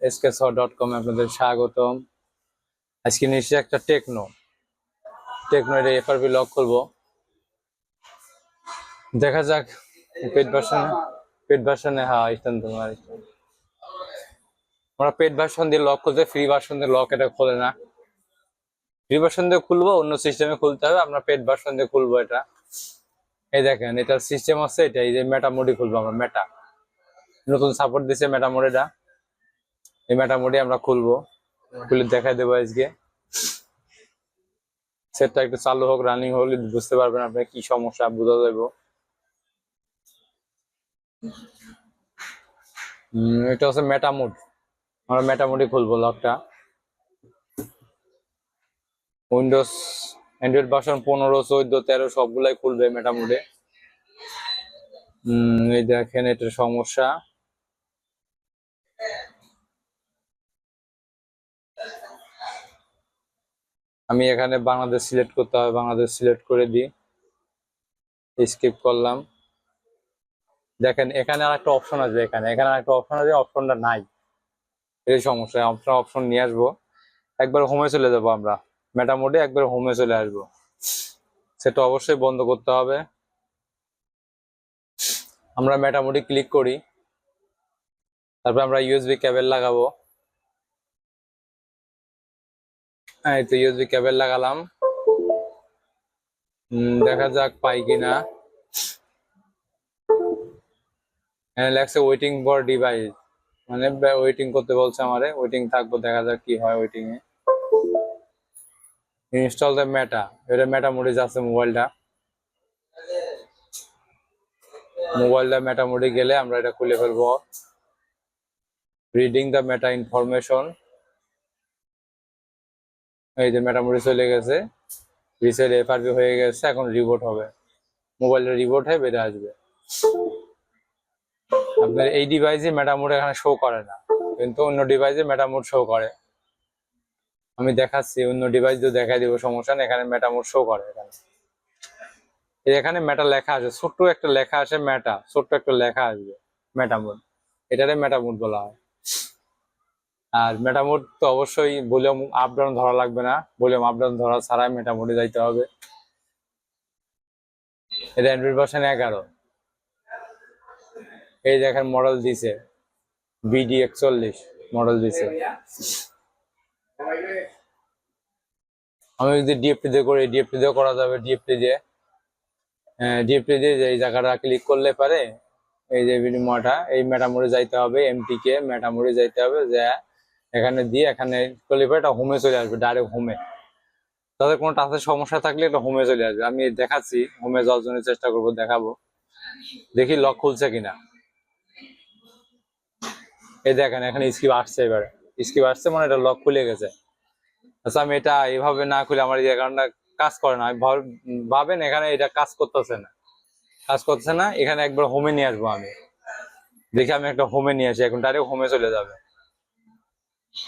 skshot.com আপনাদের স্বাগতম। আজকে নিশ্চয়ই একটা টেকনো এর এফআরপি লক খুলবো। দেখা যাক পেড ভার্সনে হ্যাঁ তোমার আমরা পেড ভার্সন দিয়ে লক খুলতে, ফ্রি ভার্সন দিয়ে লক এটা খোলে না। ফ্রি ভার্সন দিয়ে খুলবো, অন্য সিস্টেমে খুলতে হবে। আমরা পেড ভার্সন দিয়ে খুলবো এটা। এই দেখেন এটার সিস্টেম আছে, এটা এই যে মেটা মোডে খুলবো আমরা। মেটা নতুন সাপোর্ট দিছে মেটা মোডেটা। এই মেটা মোডে আমরা খুলবো, খুলে দেখাই দেবো আজকে। সেটটা একটু চালু হোক, রানিং হলে বুঝতে পারবেন আপনার কি সমস্যা, বোঝা যাবে। এটা হচ্ছে মেটা মোড। আমরা মেটা মোডে খুলবো লকটা। উইন্ডোজ অ্যান্ড্রয়েড ভার্সন 15, 14, 13 সবগুলাই খুলবে মেটা মোডে। এই দেখেন এটার সমস্যা। আমি এখানে বাংলাদেশ সিলেক্ট করতে হবে, বাংলাদেশ সিলেক্ট করে দিই, স্কিপ করলাম। দেখেন এখানে আর একটা অপশন আছে, এখানে একটা অপশন আছে, অপশনটা নাই। এই সমস্যা, অপশন নিয়ে আসবো। একবার হোমে চলে যাবো আমরা, মেটা মোডে একবার হোমে চলে আসবো। সেটা অবশ্যই বন্ধ করতে হবে। আমরা মেটা মোডে ক্লিক করি, তারপর আমরা ইউএসবি কেবল লাগাবো। এই তো ইউএসবি কেবল লাগালাম। দেখা যাক পাই কিনা। এখানে লেখছে ওয়েটিং ফর ডিভাইস, মানে ওয়েটিং করতে বলছে আমারে। ওয়েটিং থাকবো, দেখা যাক কি হয় ওয়েটিং এ। ইনস্টল দ্য মেটা, এটা মেটা মোডে যাচ্ছে মোবাইলটা মেটা মোডে গেলে আমরা এটা খুলে ফেলবো। রিডিং দ্য মেটা ইনফরমেশন, এই যে মেটা মোডে চলে গেছে, রিসেট এফআরপি হয়ে গেছে। এখন রিবোট হবে, মোবাইলটা রিবোট হয়ে বেরিয়ে আসবে। আপনার এই ডিভাইসে মেটা মোড এখানে শো করে না, কিন্তু অন্য ডিভাইসে মেটা মোড শো করে। আমি দেখাচ্ছি, অন্য ডিভাইস দিয়ে দেখাই দিব, সমস্যা নেই। এখানে মেটা মোড শো করে। এখানে মেটা লেখা আছে, ছোট্ট একটা লেখা আছে মেটা, ছোট্ট একটা লেখা আসবে মেটা মোড। এটারে মেটা মোড বলা হয়। আর মেটা মোড তো অবশ্যই ভলিউম আপ ডাউন ধরা লাগবে না, ভলিউম আপ ডাউন ধরা ছাড়াই মেটা মোডে যাইতে হবে। এটা অ্যান্ড্রয়েড ভার্সন 11। এই দেখেন মডেল দিছে BD41 মডেল দিছে। আমি যদি ডিএফটি দিয়ে করি, ডিএফটি দিয়ে করা যাবে। ডিএফটি দিয়ে এই জায়গাটা ক্লিক করলে পারে, এই যে ভিডিওটা, এই মেটা মোডে যাইতে হবে। এমটিকে মেটা মোডে যাইতে হবে, যে এখানে দিয়ে এখানে করলে পরে এটা হোমে চলে আসবে, ডাইরেক্ট হোমে। তাদের কোনো টাচের সমস্যা থাকলে এটা হোমে চলে আসবে। আমি দেখাচ্ছি, হোমে যাওয়ার জন্য চেষ্টা করবো, দেখাবো, দেখি লক খুলছে কিনা। এই দেখেন এখানে স্কিপ আসছে, এবারে স্কিপ আসছে, মানে এটা লক খুলে গেছে। আচ্ছা, আমি এটা এইভাবে না খুলে আমার এই অ্যাকাউন্টটা কাজ করে না, ভাবেন এখানে এটা কাজ করতেছে না, এখানে একবার হোমে নিয়ে আসবো আমি। দেখি আমি একটা হোমে নিয়ে আসি, এখন ডাইরেক্ট হোমে চলে যাবে।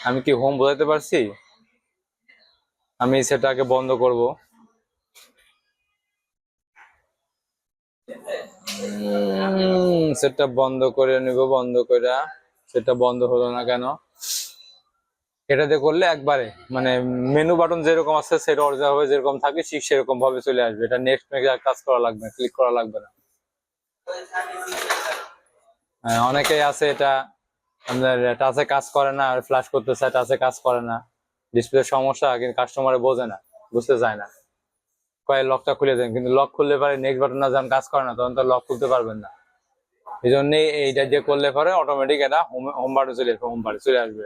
আমি কি হোম বোঝাতে পারছি? আমি সেটাকে বন্ধ করব। সেটা বন্ধ করে নিব, বন্ধ করে। সেটা বন্ধ হলো না কেন? এটাতে করলে একবারে মানে মেনু বাটন যেরকম আছে সেটা অরিজিনাল ভাবে যেরকম থাকে ঠিক সেরকম ভাবে চলে আসবে। এটা নেক্সট কাজ করা লাগবে, ক্লিক করা লাগবে না। অনেকেই আছে এটা আপনার টাচে কাজ করে না, আর ফ্ল্যাশ করতে চায়, টাচে কাজ করে না, ডিসপ্লে সমস্যা, কিন্তু কাস্টমারে বোঝে না, বুঝতে চায় না, কয় লকটা খুলে দেন। কিন্তু লক খুললে পারে নেক্সট বাটন না যখন কাজ করে না, তখন তো লক খুলতে পারবেন না। এই জন্যই এইটা দিয়ে করলে পরে অটোমেটিক এটা হোম বাটনে চলে আসবে, হোম বাটনে চলে আসবে,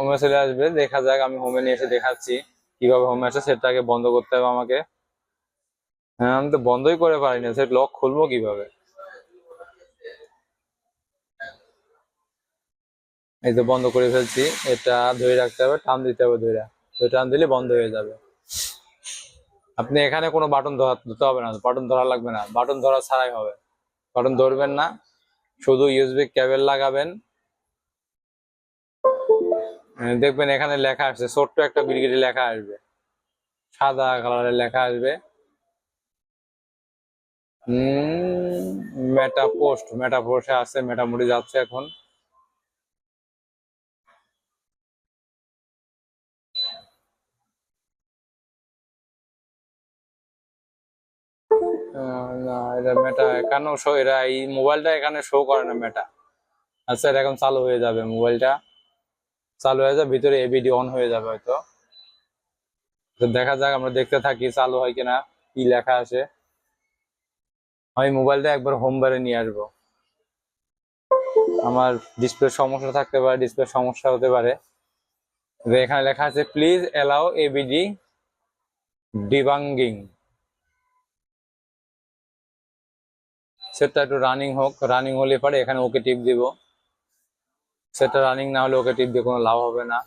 হোমে চলে আসবে। দেখা যাক, আমি হোমে নিয়ে এসে দেখাচ্ছি কিভাবে হোমে আসে। সেটাকে বন্ধ করতে হবে আমাকে। হ্যাঁ, আমি তো বন্ধই করে পারি না, সেট লক খুলবো কিভাবে? এই তো বন্ধ করে ফেলছি। এটা ধরে রাখতে হবে, টান দিতে হবে, ধরে টান দিলে বন্ধ হয়ে যাবে। আপনি এখানে কোনো বাটন ধরতে হবে না, বাটন ধরা লাগবে না, বাটন ধরা ছাড়াই হবে। বাটন ধরবেন না, শুধু ইউএসবি কেবল লাগাবেন। দেখবেন এখানে লেখা আসছে, ছোট্ট একটা বিলিগিরি লেখা আসবে, সাদা কালারের লেখা আসবে, মেটা পোস্টে আছে, মেটামুটি যাচ্ছে এখন। না, এটা মেটা এখানেও শো, এরা এই মোবাইলটা এখানে শো করে না মেটা। আচ্ছা, এটা এখন চালু হয়ে যাবে, মোবাইলটা চালু হয়ে যাবে, ভিতরে এবিডি অন হয়ে যাবে হয়তো। তো দেখা যাক, আমরা দেখতে থাকি চালু হয় কিনা, কি লেখা আছে। আমি মোবাইলটা একবার হোম বারে নিয়ে আসবো। আমার ডিসপ্লে সমস্যা থাকতে পারে, ডিসপ্লে সমস্যা হতে পারে। তো এখানে লেখা আছে প্লিজ অ্যালাউ এবিডি ডিবাঙ্গিং। সেটটা একটু রানিং হোক, রানিং হলে পরে এখানে ওকে টিপ দিব। সেটটা রানিং না হলে ওকে টিপ দিয়ে কোনো লাভ হবে না।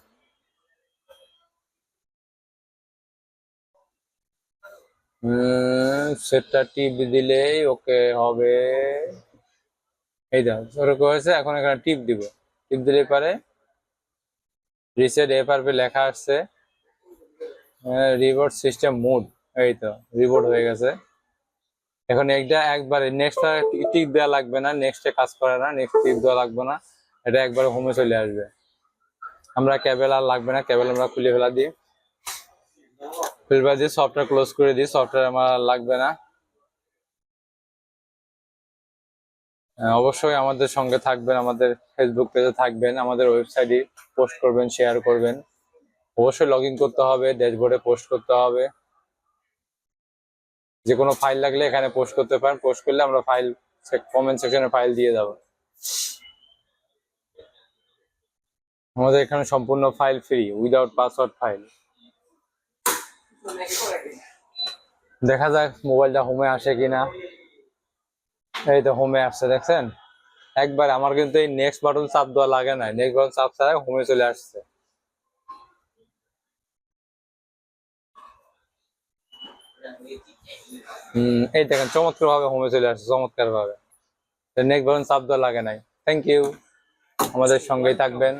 সেটটা টিপ দিলেই ওকে হবে। এই দেখো ওরকম হয়েছে, এখন এখানে টিপ দিব। টিপ দিলে পারে রিসেট এফআরপি লেখা আসছে, রিবোট সিস্টেম মুড। এই তো রিবোট হয়ে গেছে। এখন এটা একবারে নেক্সটটা টিপ দেওয়া লাগবে না, নেক্সটে কাজ করে না, নেক্সট টিপ দেওয়া লাগবে না, এটা একবারে হোমে চলে আসবে। আমরা কেবল আর লাগবে না, কেবল আমরা খুলে ফেলা দিই, ফেলবা দিয়ে সফটওয়্যার ক্লোজ করে দিই, সফটওয়্যার আমার লাগবে না। অবশ্যই আমাদের সঙ্গে থাকবেন, আমাদের ফেসবুক পেজে থাকবেন, আমাদের ওয়েবসাইটে পোস্ট করবেন, শেয়ার করবেন। অবশ্যই লগ ইন করতে হবে, ড্যাশবোর্ডে পোস্ট করতে হবে। যে কোনো ফাইল লাগলে এখানে পোস্ট করতে পারেন, পোস্ট করলে আমরা ফাইল কমেন্ট সেকশনে ফাইল দিয়ে দেবো। আমাদের এখানে সম্পূর্ণ file free, without password file. দেখা যাক মোবাইলটা হোমে আসে কিনা। এই তো হোমে আসছে, দেখছেন একবার। আমার কিন্তু এই নেক্সট বাটন চাপ দেওয়া লাগে না, নেক্সট বাটন চাপ ছাড়া হোমে চলে আসছে। এই দেখেন চমৎকার ভাবে হোমে চলে আসছে, চমৎকার ভাবে। নেক্সট বাটন চাপ দেওয়া লাগে নাই। থ্যাংক ইউ, আমাদের সঙ্গেই থাকবেন।